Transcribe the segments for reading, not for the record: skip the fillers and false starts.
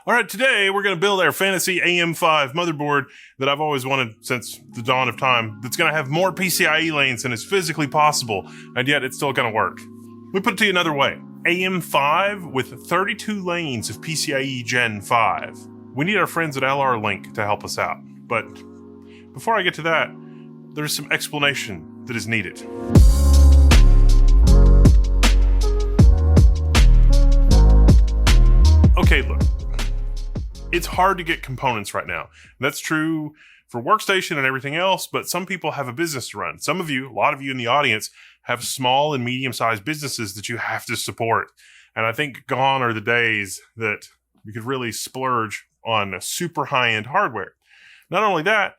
All right, today we're going to build our fantasy AM5 motherboard that I've always wanted since the dawn of time. That's going to have more PCIe lanes than is physically possible, and yet it's still going to work. Let me put it to you another way. AM5 with 32 lanes of PCIe Gen 5. We need our friends at LR Link to help us out. But before I get to that, there's some explanation that is needed. Okay, look. It's hard to get components right now. That's true for workstation and everything else, but some people have a business to run. Some of you, a lot of you in the audience, have small and medium-sized businesses that you have to support. And I think gone are the days that you could really splurge on super high-end hardware. Not only that,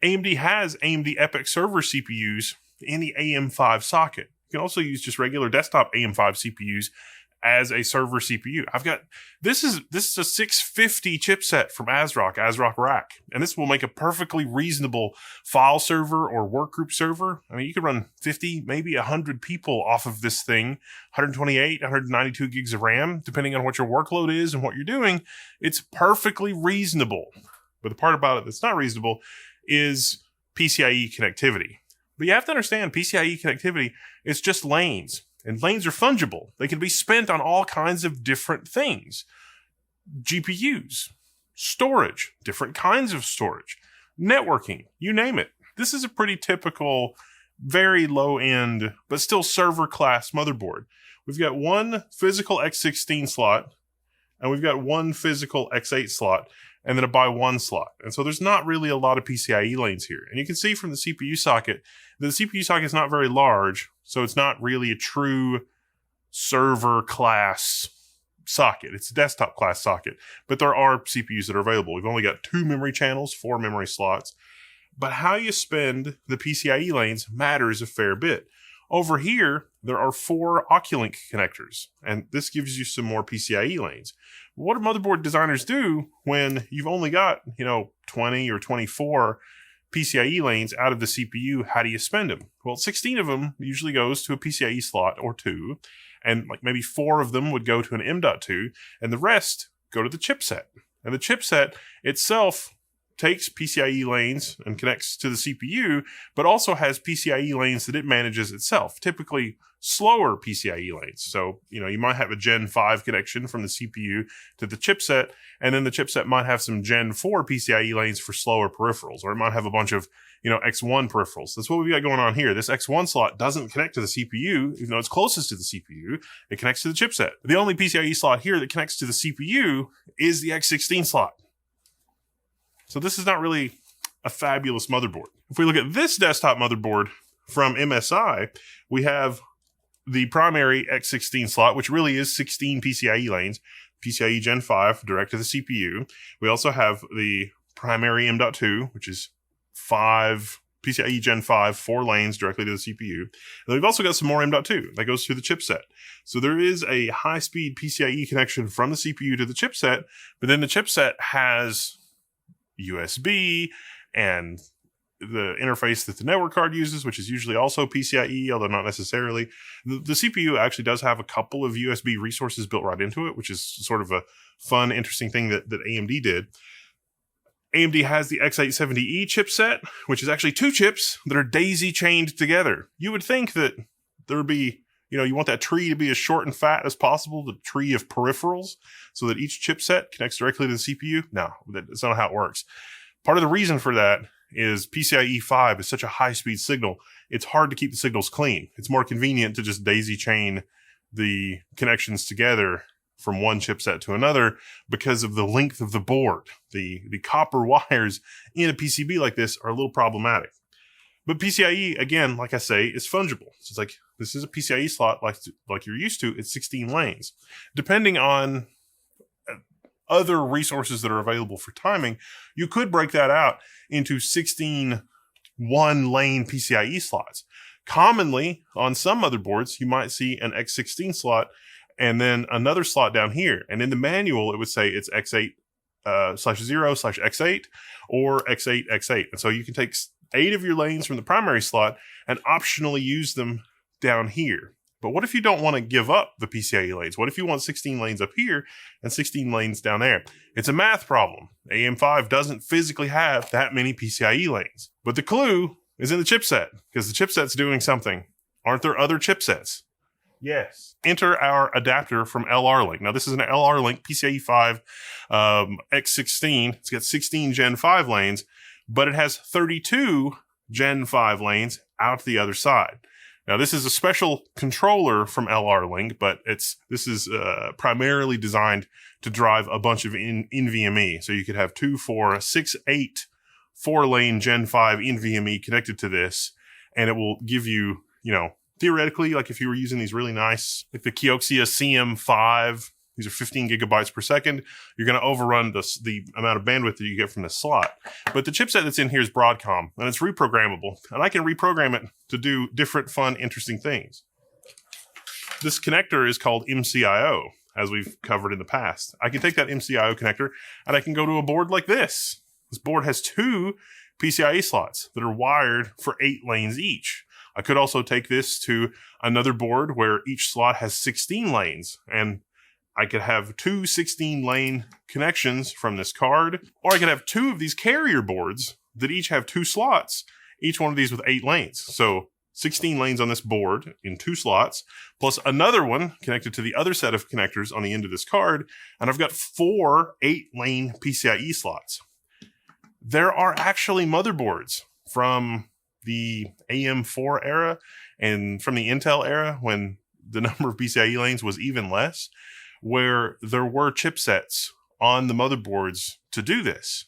AMD has AMD EPYC server CPUs in the AM5 socket. You can also use just regular desktop AM5 CPUs as a server CPU. This is a 650 chipset from ASRock Rack, and this will make a perfectly reasonable file server or workgroup server. I mean, you could run 50, maybe 100 people off of this thing, 128, 192 gigs of RAM, depending on what your workload is and what you're doing. It's perfectly reasonable. But the part about it that's not reasonable is PCIe connectivity. But you have to understand, PCIe connectivity is just lanes. And lanes are fungible. They can be spent on all kinds of different things. GPUs, storage, different kinds of storage, networking, you name it. This is a pretty typical, very low-end, but still server-class motherboard. We've got one physical X16 slot, and we've got one physical X8 slot, and then a by one slot. And so there's not really a lot of PCIe lanes here. And you can see from the CPU socket, the CPU socket is not very large, so it's not really a true server class socket. It's a desktop class socket, but there are CPUs that are available. We've only got 2 memory channels, 4 memory slots. But how you spend the PCIe lanes matters a fair bit. Over here, there are 4 Oculink connectors, and this gives you some more PCIe lanes. What do motherboard designers do when you've only got, 20 or 24 PCIe lanes out of the CPU? How do you spend them? Well, 16 of them usually goes to a PCIe slot or 2, and like maybe 4 of them would go to an M.2, and the rest go to the chipset. And the chipset itself takes PCIe lanes and connects to the CPU, but also has PCIe lanes that it manages itself, typically slower PCIe lanes. So, you might have a Gen 5 connection from the CPU to the chipset, and then the chipset might have some Gen 4 PCIe lanes for slower peripherals, or it might have a bunch of, X1 peripherals. That's what we've got going on here. This X1 slot doesn't connect to the CPU, even though it's closest to the CPU. It connects to the chipset. The only PCIe slot here that connects to the CPU is the X16 slot. So this is not really a fabulous motherboard. If we look at this desktop motherboard from MSI, we have the primary X16 slot, which really is 16 PCIe lanes, PCIe Gen 5 direct to the CPU. We also have the primary M.2, which is 5 PCIe Gen 5, 4 lanes directly to the CPU. And then we've also got some more M.2 that goes to the chipset. So there is a high-speed PCIe connection from the CPU to the chipset, but then the chipset has USB and the interface that the network card uses, which is usually also PCIe, although not necessarily. The CPU actually does have a couple of USB resources built right into it, which is sort of a fun, interesting thing that AMD did. AMD has the X870E chipset, which is actually 2 chips that are daisy-chained together. You would think that there would be, you want that tree to be as short and fat as possible, the tree of peripherals, so that each chipset connects directly to the CPU. No, that's not how it works. Part of the reason for that is PCIe 5 is such a high-speed signal, it's hard to keep the signals clean. It's more convenient to just daisy-chain the connections together from one chipset to another because of the length of the board. The copper wires in a PCB like this are a little problematic. But PCIe, again, like I say, is fungible. So it's like, this is a PCIe slot like you're used to. It's 16 lanes. Depending on other resources that are available for timing, you could break that out into 16 one-lane PCIe slots. Commonly, on some motherboards, you might see an X16 slot and then another slot down here. And in the manual, it would say it's X8/0/X8 or X8/X8. And so you can take 8 of your lanes from the primary slot and optionally use them down here. But what if you don't want to give up the PCIe lanes? What if you want 16 lanes up here and 16 lanes down there? It's a math problem. AM5 doesn't physically have that many PCIe lanes. But the clue is in the chipset, because the chipset's doing something. Aren't there other chipsets? Yes. Enter our adapter from LR-Link. Now, this is an LR-Link PCIe 5 X16. It's got 16 Gen 5 lanes, but it has 32 Gen 5 lanes out the other side. Now, this is a special controller from LR-Link, but this is primarily designed to drive a bunch of NVMe. So you could have 2, 4, 6, 8 4-lane Gen 5 NVMe connected to this, and it will give you, theoretically, like if you were using these really nice, like the Kioxia CM5, these are 15 gigabytes per second, you're going to overrun the amount of bandwidth that you get from this slot. But the chipset that's in here is Broadcom, and it's reprogrammable, and I can reprogram it to do different, fun, interesting things. This connector is called MCIO, as we've covered in the past. I can take that MCIO connector, and I can go to a board like this. This board has 2 PCIe slots that are wired for 8 lanes each. I could also take this to another board where each slot has 16 lanes, and I could have 2 16-lane connections from this card, or I could have 2 of these carrier boards that each have 2 slots, each one of these with 8 lanes. So 16 lanes on this board in 2 slots, plus another one connected to the other set of connectors on the end of this card, and I've got 4 8-lane PCIe slots. There are actually motherboards from the AM4 era and from the Intel era, when the number of PCIe lanes was even less, where there were chipsets on the motherboards to do this,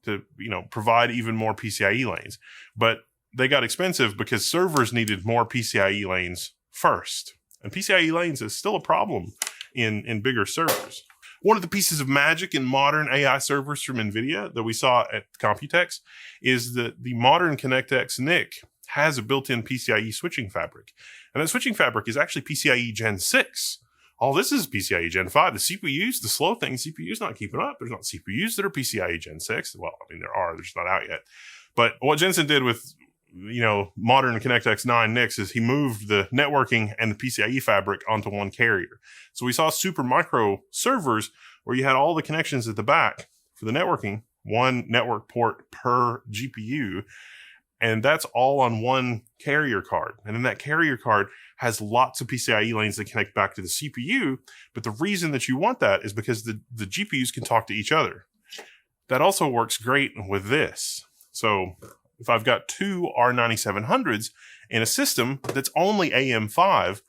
to provide even more PCIe lanes. But they got expensive because servers needed more PCIe lanes first. And PCIe lanes is still a problem in bigger servers. One of the pieces of magic in modern AI servers from NVIDIA that we saw at Computex is that the modern ConnectX NIC has a built-in PCIe switching fabric. And that switching fabric is actually PCIe Gen 6. All this is PCIe Gen 5. The CPUs, the slow thing, CPU's not keeping up. There's not CPUs that are PCIe Gen 6. Well, there are. They're just not out yet. But what Jensen did with modern ConnectX 9 NICs is he moved the networking and the PCIe fabric onto one carrier. So we saw super micro servers where you had all the connections at the back for the networking, one network port per GPU, and that's all on one carrier card. And then that carrier card has lots of PCIe lanes that connect back to the CPU, but the reason that you want that is because the GPUs can talk to each other. That also works great with this. So if I've got 2 R9700s in a system that's only AM5,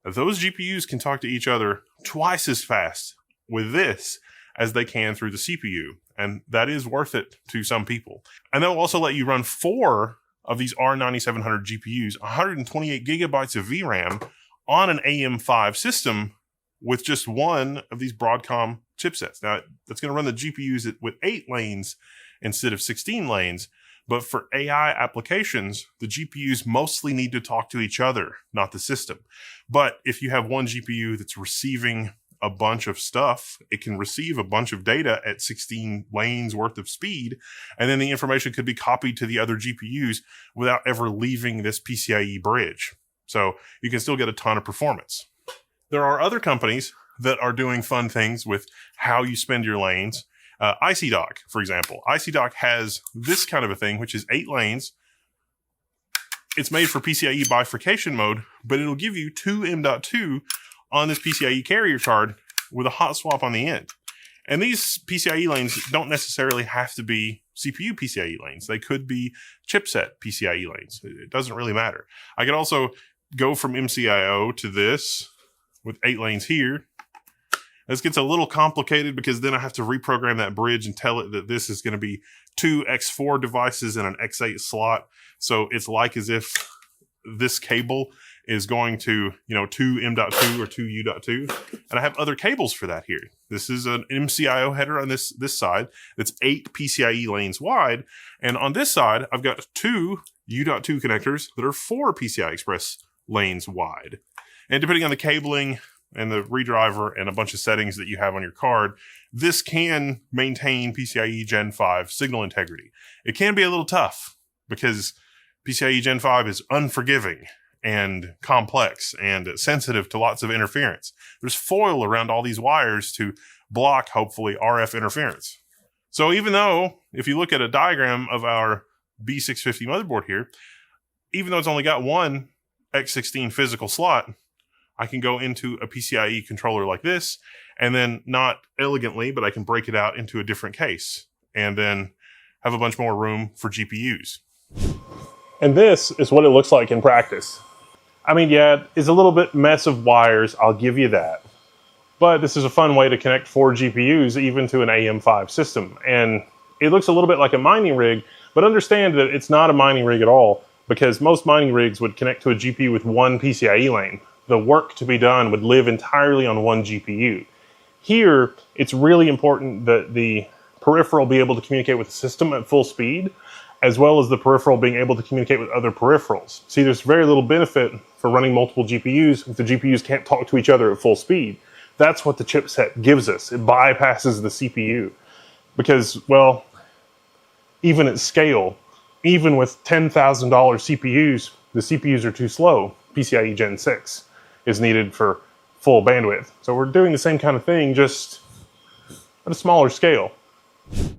those GPUs can talk to each other twice as fast with this as they can through the CPU. And that is worth it to some people. And they'll also let you run 4 of these R9700 GPUs, 128 gigabytes of VRAM on an AM5 system with just one of these Broadcom chipsets. Now, that's going to run the GPUs with 8 lanes instead of 16 lanes. But for AI applications, the GPUs mostly need to talk to each other, not the system. But if you have one GPU that's receiving a bunch of stuff, it can receive a bunch of data at 16 lanes worth of speed, and then the information could be copied to the other GPUs without ever leaving this PCIe bridge. So you can still get a ton of performance. There are other companies that are doing fun things with how you spend your lanes. ICDoc, for example. ICDoc has this kind of a thing, which is 8 lanes. It's made for PCIe bifurcation mode, but it'll give you 2 M.2 on this PCIe carrier card with a hot swap on the end. And these PCIe lanes don't necessarily have to be CPU PCIe lanes. They could be chipset PCIe lanes. It doesn't really matter. I could also go from MCIO to this with 8 lanes here. This gets a little complicated because then I have to reprogram that bridge and tell it that this is going to be 2 X4 devices in an X8 slot. So it's like as if this cable is going to, 2 M.2 or 2 U.2. And I have other cables for that here. This is an MCIO header on this side that's 8 PCIe lanes wide. And on this side, I've got 2 U.2 connectors that are 4 PCI Express lanes wide. And depending on the cabling and the redriver and a bunch of settings that you have on your card, this can maintain PCIe Gen 5 signal integrity. It can be a little tough because PCIe Gen 5 is unforgiving and complex and sensitive to lots of interference. There's foil around all these wires to block, hopefully, RF interference. So even though, if you look at a diagram of our B650 motherboard here, even though it's only got one X16 physical slot, I can go into a PCIe controller like this, and then not elegantly, but I can break it out into a different case, and then have a bunch more room for GPUs. And this is what it looks like in practice. I mean, yeah, it's a little bit mess of wires, I'll give you that. But this is a fun way to connect 4 GPUs even to an AM5 system. And it looks a little bit like a mining rig, but understand that it's not a mining rig at all, because most mining rigs would connect to a GPU with one PCIe lane. The work to be done would live entirely on one GPU. Here, it's really important that the peripheral be able to communicate with the system at full speed, as well as the peripheral being able to communicate with other peripherals. See, there's very little benefit for running multiple GPUs if the GPUs can't talk to each other at full speed. That's what the chipset gives us. It bypasses the CPU. Because, well, even at scale, even with $10,000 CPUs, the CPUs are too slow. PCIe Gen 6 is needed for full bandwidth. So we're doing the same kind of thing, just at a smaller scale.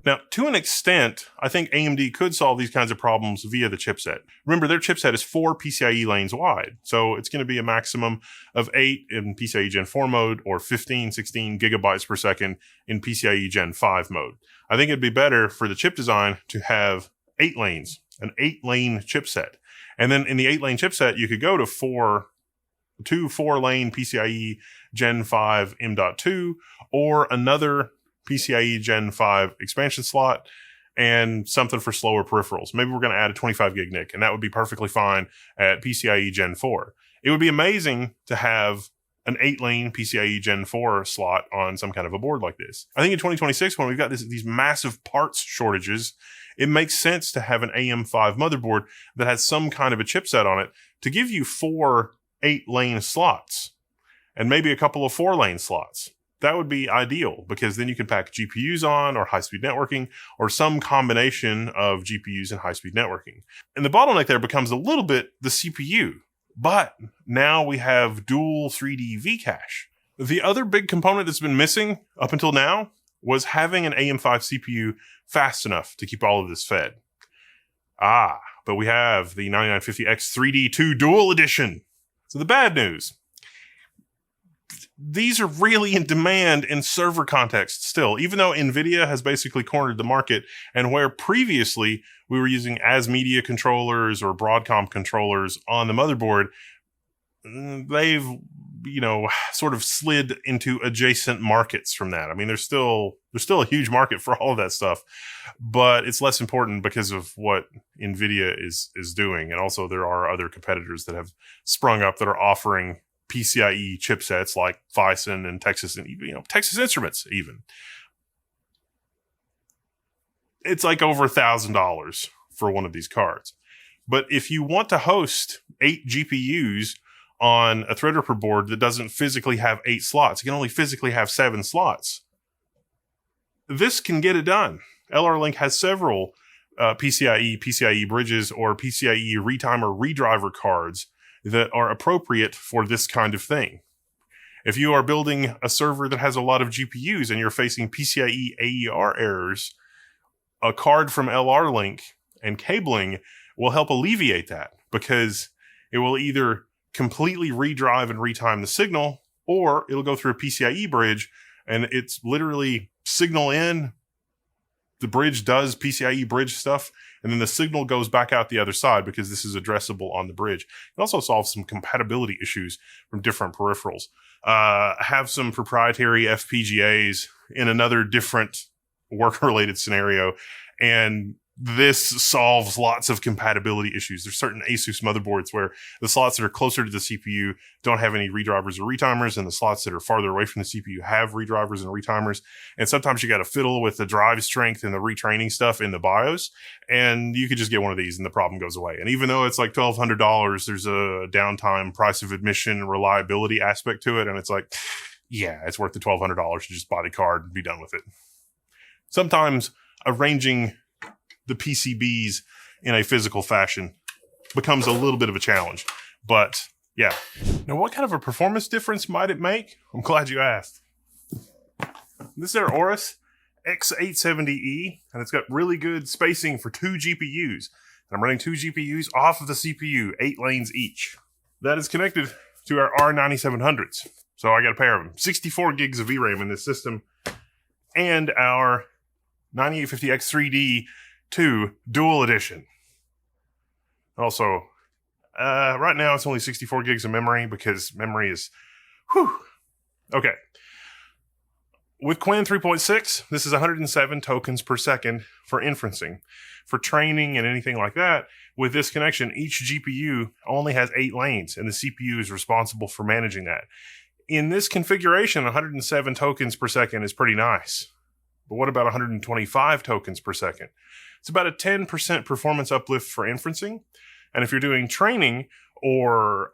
Now, to an extent, I think AMD could solve these kinds of problems via the chipset. Remember, their chipset is 4 PCIe lanes wide, so it's going to be a maximum of 8 in PCIe Gen 4 mode or 15, 16 gigabytes per second in PCIe Gen 5 mode. I think it'd be better for the chip design to have 8 lanes, an 8-lane chipset. And then in the 8-lane chipset, you could go to 2 4-lane PCIe Gen 5 M.2 or another PCIe Gen 5 expansion slot and something for slower peripherals. Maybe we're going to add a 25 gig NIC, and that would be perfectly fine at PCIe Gen 4. It would be amazing to have an 8-lane PCIe Gen 4 slot on some kind of a board like this. I think in 2026, when we've got these massive parts shortages, it makes sense to have an AM5 motherboard that has some kind of a chipset on it to give you 4 8-lane slots and maybe a couple of 4-lane slots. That would be ideal, because then you can pack GPUs on, or high-speed networking, or some combination of GPUs and high-speed networking. And the bottleneck there becomes a little bit the CPU. But now we have dual 3D V-cache. The other big component that's been missing up until now was having an AM5 CPU fast enough to keep all of this fed. But we have the 9950X 3D2 Dual Edition. So the bad news: these are really in demand in server context still, even though NVIDIA has basically cornered the market, and where previously we were using ASMedia controllers or Broadcom controllers on the motherboard, they've, sort of slid into adjacent markets from that. I mean, there's still a huge market for all of that stuff, but it's less important because of what NVIDIA is doing. And also there are other competitors that have sprung up that are offering PCIe chipsets like Phison and Texas, and Texas Instruments even. It's like over $1,000 for one of these cards. But if you want to host 8 GPUs on a Threadripper board that doesn't physically have 8 slots, it can only physically have 7 slots, this can get it done. LR-Link has several PCIe bridges or PCIe retimer redriver cards that are appropriate for this kind of thing. If you are building a server that has a lot of GPUs and you're facing PCIe AER errors, a card from LR-Link and cabling will help alleviate that, because it will either completely redrive and retime the signal, or it'll go through a PCIe bridge and it's literally signal in, the bridge does PCIe bridge stuff, and then the signal goes back out the other side because this is addressable on the bridge. It also solves some compatibility issues from different peripherals. Have some proprietary FPGAs in another different work-related scenario, and this solves lots of compatibility issues. There's certain ASUS motherboards where the slots that are closer to the CPU don't have any redrivers or retimers, and the slots that are farther away from the CPU have redrivers and retimers. And sometimes you got to fiddle with the drive strength and the retraining stuff in the BIOS, and you could just get one of these and the problem goes away. And even though it's like $1,200, there's a downtime, price of admission, reliability aspect to it. And it's like, yeah, it's worth the $1,200 to just buy the card and be done with it. Sometimes arranging the PCBs in a physical fashion becomes a little bit of a challenge. But yeah. Now, what kind of a performance difference might it make? I'm glad you asked. This is our Aorus X870E, and it's got really good spacing for 2 GPUs. I'm running 2 GPUs off of the CPU, 8 lanes each. That is connected to our R9700s. So I got a pair of them. 64 gigs of VRAM in this system. And our 9850X3D 2 Dual Edition. Also, right now it's only 64 gigs of memory because memory is, whew. Okay. With Qwen 3.6, this is 107 tokens per second for inferencing. For training and anything like that, with this connection, each GPU only has 8 lanes, and the CPU is responsible for managing that. In this configuration, 107 tokens per second is pretty nice. But what about 125 tokens per second? It's about a 10% performance uplift for inferencing. And if you're doing training or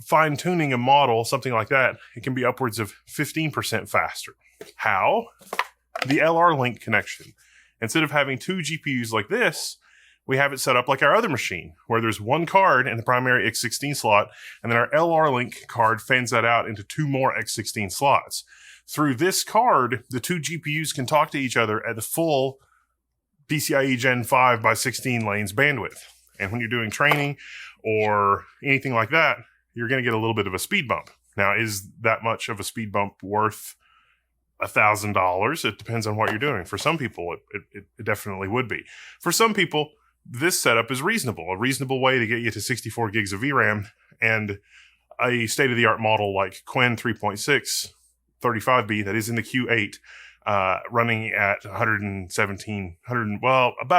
fine-tuning a model, something like that, it can be upwards of 15% faster. How? The LR link connection. Instead of having 2 GPUs like this, we have it set up like our other machine, where there's one card in the primary X16 slot, and then our LR link card fans that out into 2 more X16 slots. Through this card, the 2 GPUs can talk to each other at the full PCIe Gen 5 by 16 lanes bandwidth. And when you're doing training or anything like that, you're going to get a little bit of a speed bump. Now, is that much of a speed bump worth $1,000? It depends on what you're doing. For some people, it definitely would be. For some people, this setup is reasonable. A reasonable way to get you to 64 gigs of VRAM and a state-of-the-art model like Qwen 3.6 35B that is in the Q8 running at about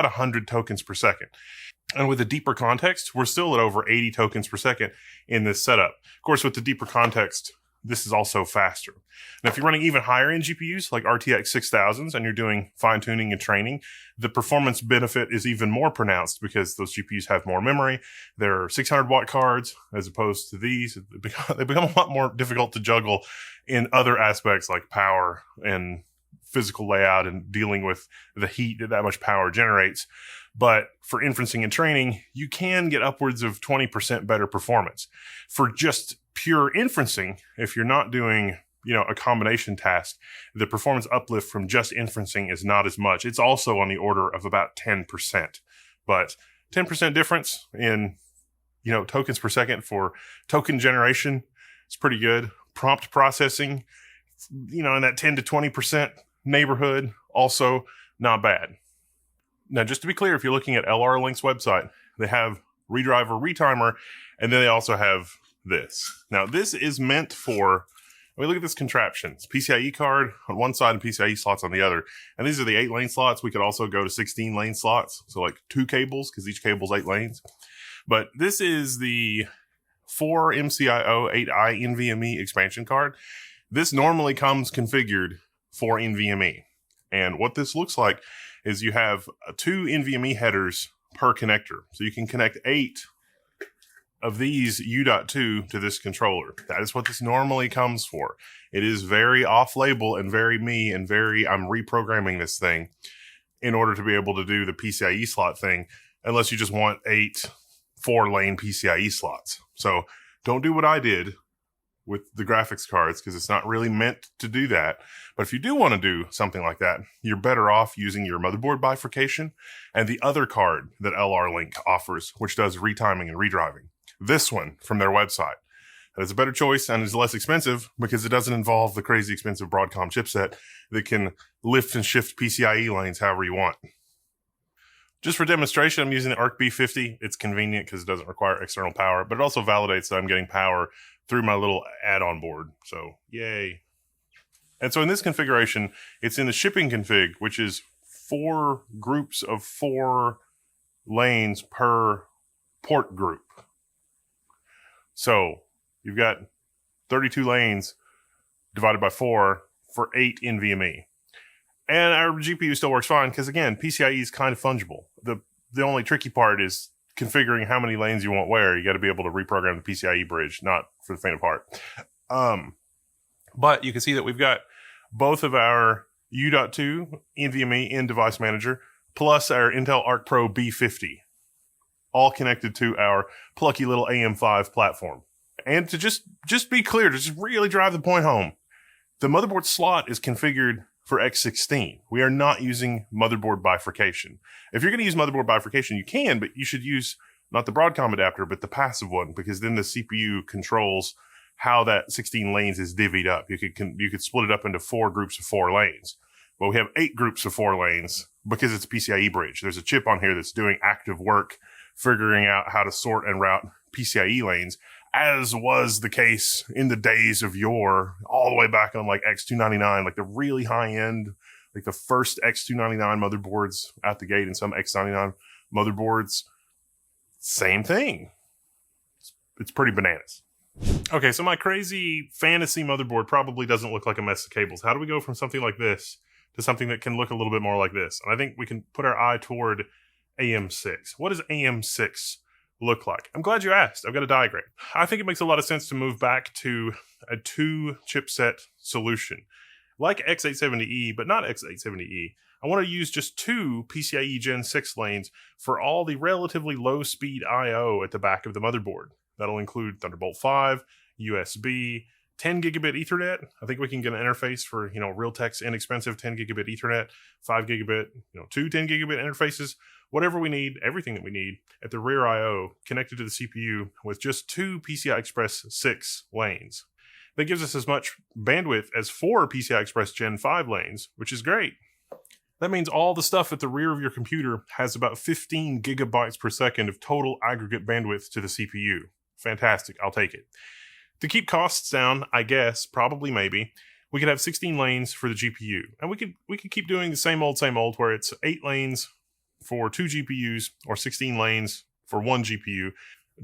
100 tokens per second. And with the deeper context, we're still at over 80 tokens per second in this setup. Of course, with the deeper context, this is also faster. Now, if you're running even higher end GPUs like RTX 6000s and you're doing fine-tuning and training, the performance benefit is even more pronounced because those GPUs have more memory. They're 600-watt cards as opposed to these. They become a lot more difficult to juggle in other aspects like power and physical layout and dealing with the heat that much power generates. But for inferencing and training, you can get upwards of 20% better performance. For just pure inferencing, if you're not doing, a combination task, the performance uplift from just inferencing is not as much. It's also on the order of about 10%. But 10% difference in, tokens per second for token generation is pretty good. Prompt processing, in that 10 to 20% neighborhood, also not bad. Now, just to be clear, if you're looking at LR Link's website, they have redriver, retimer, and then they also have this. Now, this is meant for, look at this contraption. It's PCIe card on one side and PCIe slots on the other. And these are the 8 lane slots. We could also go to 16 lane slots. So like 2 cables, because each cable's 8 lanes. But this is the 4 MCIO 8i NVMe expansion card. This normally comes configured for NVMe. And what this looks like is you have 2 NVMe headers per connector. So you can connect 8 of these U.2 to this controller. That is what this normally comes for. It is very off-label and very me and I'm reprogramming this thing in order to be able to do the PCIe slot thing, unless you just want 8 4-lane PCIe slots. So don't do what I did with the graphics cards, because it's not really meant to do that. But if you do want to do something like that, you're better off using your motherboard bifurcation and the other card that LR Link offers, which does retiming and redriving. This one from their website. That is a better choice and is less expensive because it doesn't involve the crazy expensive Broadcom chipset that can lift and shift PCIe lanes however you want. Just for demonstration, I'm using the Arc B50. It's convenient because it doesn't require external power, but it also validates that I'm getting power through my little add-on board. So, yay. And so in this configuration, it's in the shipping config, which is 4 groups of 4 lanes per port group. So you've got 32 lanes divided by 4 for 8 NVMe. And our GPU still works fine because, again, PCIe is kind of fungible. The only tricky part is configuring how many lanes you want where. You got to be able to reprogram the PCIe bridge, not for the faint of heart. But you can see that we've got both of our U.2 NVMe in Device Manager plus our Intel Arc Pro B50. all connected to our plucky little AM5 platform. And to just be clear, to just really drive the point home, the motherboard slot is configured for X16. We are not using motherboard bifurcation. If you're going to use motherboard bifurcation, you can, but you should use not the Broadcom adapter, but the passive one, because then the CPU controls how that 16 lanes is divvied up. You could split it up into 4 groups of 4 lanes. Well, we have 8 groups of 4 lanes because it's a PCIe bridge. There's a chip on here that's doing active work, figuring out how to sort and route PCIe lanes, as was the case in the days of yore, all the way back on like X299, like the really high end, like the first X299 motherboards out the gate and some X99 motherboards. Same thing. It's pretty bananas. Okay, so my crazy fantasy motherboard probably doesn't look like a mess of cables. How do we go from something like this to something that can look a little bit more like this? And I think we can put our eye toward AM6. What does AM6 look like? I'm glad you asked. I've got a diagram. I think it makes a lot of sense to move back to a 2 chipset solution like X870E, but not X870E. I want to use just 2 PCIe Gen 6 lanes for all the relatively low speed I/O at the back of the motherboard. That'll include Thunderbolt 5, USB, 10 gigabit Ethernet. I think we can get an interface for, Realtek's inexpensive 10 gigabit Ethernet, 5 gigabit, 2 10 gigabit interfaces, whatever we need, everything that we need at the rear I/O connected to the CPU with just 2 PCI Express 6 lanes. That gives us as much bandwidth as 4 PCI Express Gen 5 lanes, which is great. That means all the stuff at the rear of your computer has about 15 gigabytes per second of total aggregate bandwidth to the CPU. Fantastic, I'll take it. To keep costs down, I guess, probably maybe, we could have 16 lanes for the GPU. And we could keep doing the same old, where it's 8 lanes for 2 GPUs or 16 lanes for 1 GPU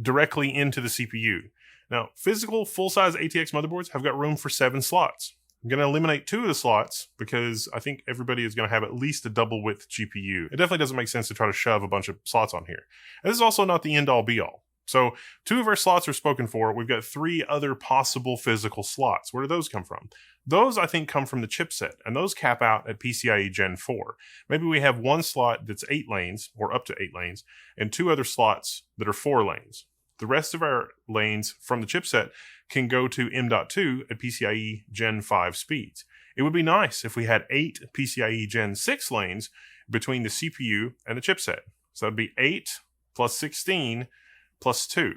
directly into the CPU. Now, physical full-size ATX motherboards have got room for 7 slots. I'm going to eliminate 2 of the slots because I think everybody is going to have at least a double width GPU. It definitely doesn't make sense to try to shove a bunch of slots on here. And this is also not the end-all be-all. So 2 of our slots are spoken for. We've got 3 other possible physical slots. Where do those come from? Those, I think, come from the chipset, and those cap out at PCIe Gen 4. Maybe we have 1 slot that's 8 lanes, or up to 8 lanes, and 2 other slots that are 4 lanes. The rest of our lanes from the chipset can go to M.2 at PCIe Gen 5 speeds. It would be nice if we had 8 PCIe Gen 6 lanes between the CPU and the chipset. So that'd be 8 plus 16 plus 2.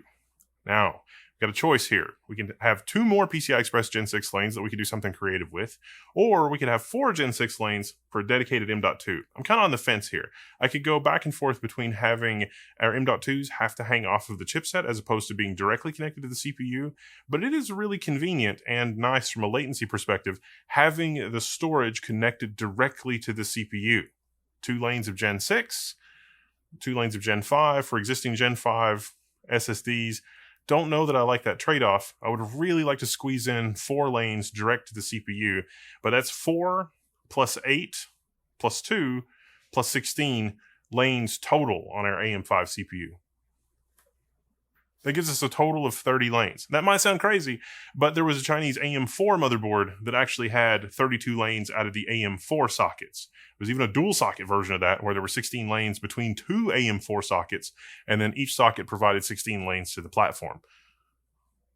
Now, we've got a choice here. We can have 2 more PCI Express Gen 6 lanes that we could do something creative with, or we could have 4 Gen 6 lanes for a dedicated M.2. I'm kind of on the fence here. I could go back and forth between having our M.2s have to hang off of the chipset as opposed to being directly connected to the CPU, but it is really convenient and nice from a latency perspective having the storage connected directly to the CPU. 2 lanes of Gen 6, 2 lanes of Gen 5 for existing Gen 5 SSDs. Don't know that I like that trade-off. I would really like to squeeze in 4 lanes direct to the CPU, but that's 4 plus 8 plus 2 plus 16 lanes total on our AM5 CPU. That gives us a total of 30 lanes. That might sound crazy, but there was a Chinese AM4 motherboard that actually had 32 lanes out of the AM4 sockets. There's even a dual socket version of that where there were 16 lanes between 2 AM4 sockets, and then each socket provided 16 lanes to the platform.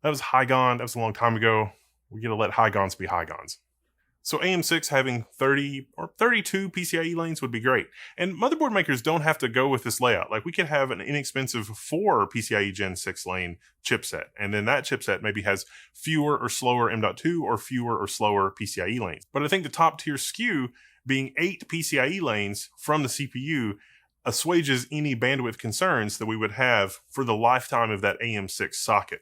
That was High-Gone. That was a long time ago. We got to let High-Gones be High-Gones. So AM6 having 30 or 32 PCIe lanes would be great. And motherboard makers don't have to go with this layout. Like we could have an inexpensive 4 PCIe Gen 6 lane chipset. And then that chipset maybe has fewer or slower M.2 or fewer or slower PCIe lanes. But I think the top tier SKU being 8 PCIe lanes from the CPU assuages any bandwidth concerns that we would have for the lifetime of that AM6 socket.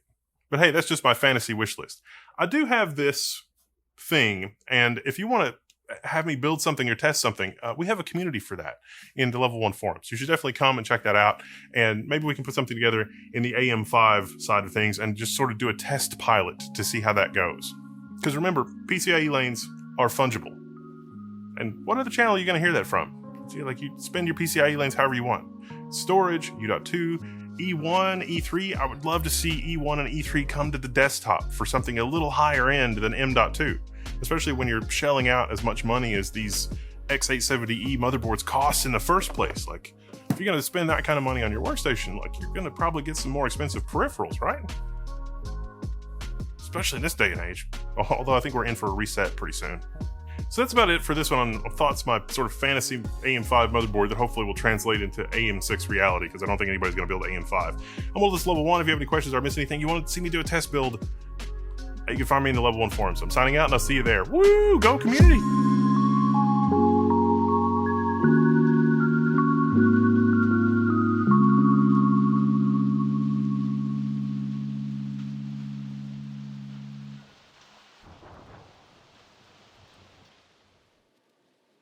But hey, that's just my fantasy wish list. I do have this thing, and if you want to have me build something or test something, we have a community for that in the Level 1 forums. You should definitely come and check that out, and maybe we can put something together in the AM5 side of things and just sort of do a test pilot to see how that goes. Because remember, PCIe lanes are fungible. And what other channel are you going to hear that from? See, like, you spend your PCIe lanes however you want. Storage, U.2, E1, E3, I would love to see E1 and E3 come to the desktop for something a little higher end than M.2, especially when you're shelling out as much money as these X870E motherboards cost in the first place. Like, if you're going to spend that kind of money on your workstation, like, you're going to probably get some more expensive peripherals, right? Especially in this day and age. Although I think we're in for a reset pretty soon. So that's about it for this one on thoughts, my sort of fantasy AM5 motherboard that hopefully will translate into AM6 reality, because I don't think anybody's going to build AM5. I'm Wendell, level 1. If you have any questions or miss anything, you want to see me do a test build, you can find me in the level 1 forum. So I'm signing out, and I'll see you there. Woo! Go community!